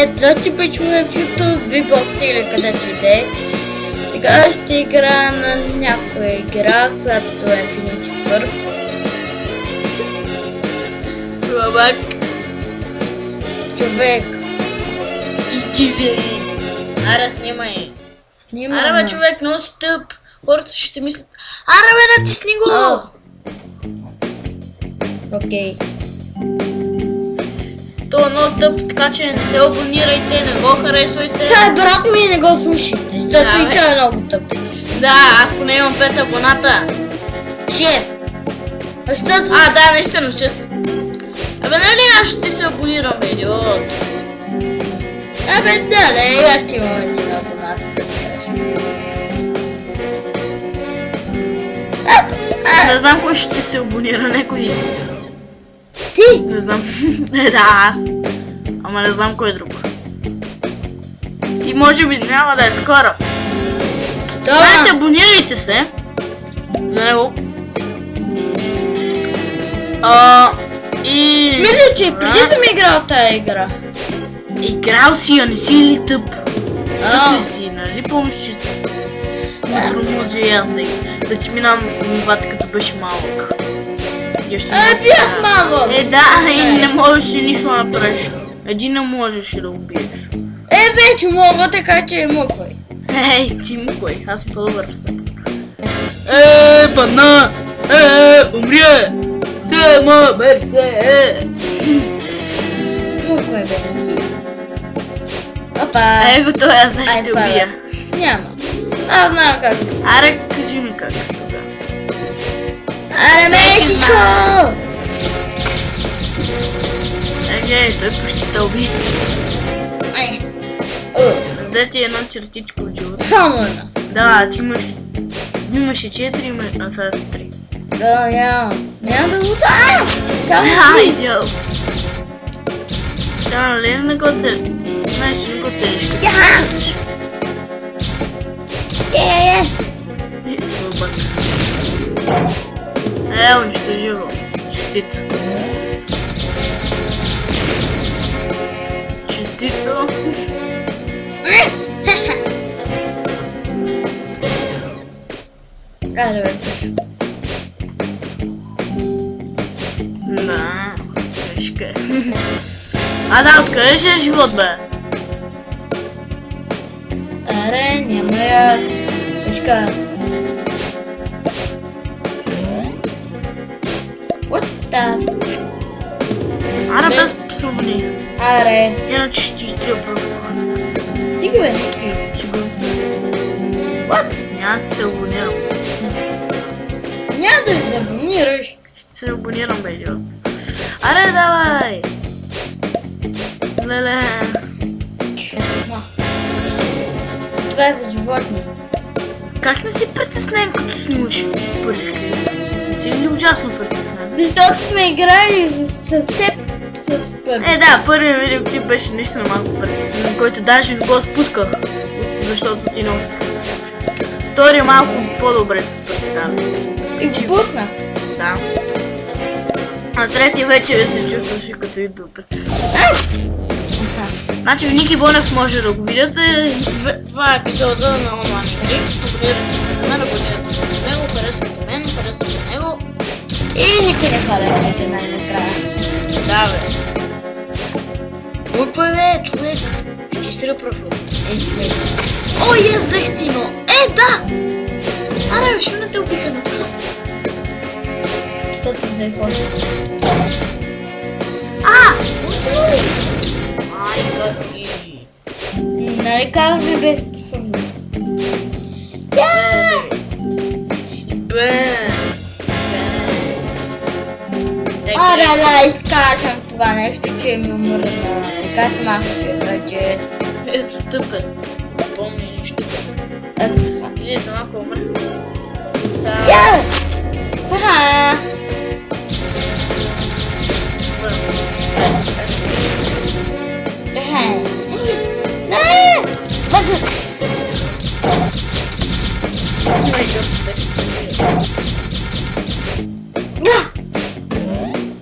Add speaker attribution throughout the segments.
Speaker 1: Здрасти, пичове, в YouTube, VBOX или където и да е. Сега ще играя на някоя игра, която е Infinity War. Слабак. Човек. И човек. Ара, снимай. Ара, бе, човек, много си тъп. Хората ще мислят. Ара, бе, натисни го! Окей. То е много тъп, така че не се абонирайте, не го харесвайте. Това е брат ми и не го слушайте, защото и той е много тъп. Да, аз поне имам 5 абоната. 6. Защото... да, наистина 6. Абе, нали аз ще се абонирам, идиот? Абе, да, аз ще имам един абонат, да се кажа. Не знам кой ще се абонира, някой. Ти? Не знам. Да, аз. Ама не знам кой друг. И може би няма да е скоро. Знаете, абонирайте се за него. И... Мисля, че преди съм играл тая игра. Играл си, а не си ли тъп? Тъп ли си, нали помниш, че тормози и аз да ти минам нивата като беше малък. Бях малък! Да, и не можеш нищо да направиш. Един не можеш да убиеш. Вече мога, така че мъквай. Ти мъквай, аз съм по-добър в себе. Пана! Умря! Сема, бърсе! Мъквай, бе, Ники. Опа! Готово, аз ще убия. Няма. Знам как. Аре, кажи ми как тогава. Аре, Мешичко! Той почти те уби. Взе ти едно чертичко от живота. Само една? Да, ти имаше 4, а сега 3. Да, няма да го знам! Идиот! Да, нали не го цели? Знаеш, че не го целиш като целиш. Слабак. Унищожи го. Честито. Честито. Аре, бе, пишу. Да, тежка е. Да, откъде ще е живот, бе? Аре, няма я. Пешка. What the fuck? Аре, без псовни. Аре. Иначе ще ти изтрия просто. Стига, бе, Ники. Чигунца. What? Няма да се абонирам. Няма да се абонираш. Ще се абонирам, бе, идиот. Аре, давай! Леле. Това е за животни. Как не си притеснен, като снимаш първи клип? Не си ли ужасно притеснен? Защото сме играли с теб с първи. Да, първият видеоклип беше наистина малко притеснен, който даже не го спусках, защото ти много се притесняваш. Втория малко по-добре се представи. И го пуснах? Да. А третия вече се чувстваше като и дупец. Значи Ники Бонев може да го видите. Това е епизода на онлайн игри. Абонирайте се за мен, абонирайте се за него, харесвайте мен, харесвайте него. И никой не харесвайте най-накрая. Да, бе. Луквай, бе, човек. Ще изтрия профил. Човек. О, зехтино. Да! Аре, ще не те убиха направо. Що ти взе хора? Установи! Гади! Нали казваме без псовни? Аре, да, изкачам това нещо, че ми умръдна. Така смах, че браче. Ето тъпен. Помни нищо без. Ето това. Или за малко умръ. Ха-ха!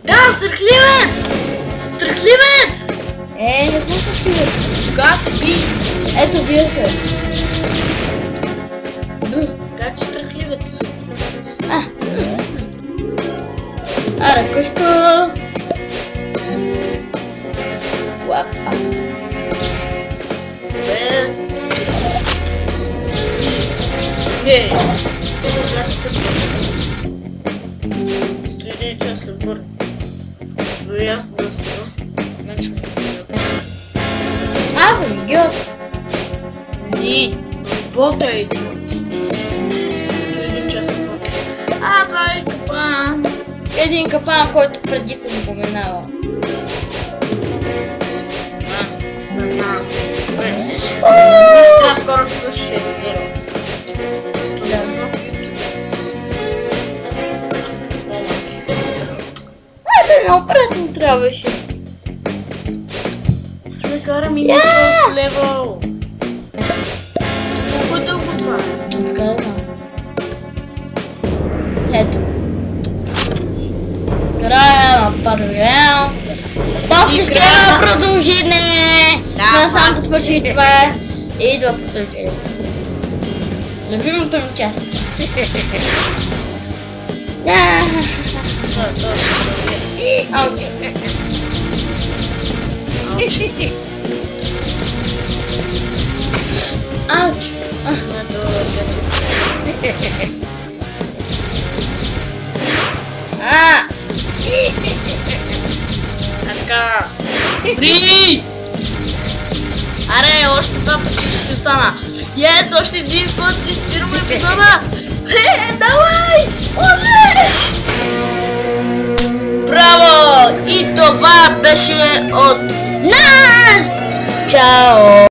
Speaker 1: Да, страхливец! Страхливец! Не съм Кога се би?
Speaker 2: Ето биеха.
Speaker 1: Как си страхливец?
Speaker 2: Аре, къшка. Лапа.
Speaker 1: Без... Ей! Как си страхливец? Стои 1 час се върна. Но и аз да спра. Менчо ми
Speaker 2: Бе, геот.
Speaker 1: Ни, работай! Стои 1 час се върна. Това е капан!
Speaker 2: Един капан, който преди съм упоменава.
Speaker 1: Знам. Трябва скоро свърши едно.
Speaker 2: Да. Напред не трябваше.
Speaker 1: Човек, кара ми на този левел. Колко е дълго това?
Speaker 2: Така да знам. Ето. Края на първия. После ще има продължение. Не сам да свърши това. И идва продължение. Любимото ми част. Ауч. Ауч.
Speaker 1: Така. Добри! Аре, още 2 пъти ще стана. Ес, още един път си спираме епизода. Давай! Можеш! Браво! И това беше от нас!
Speaker 2: Чао!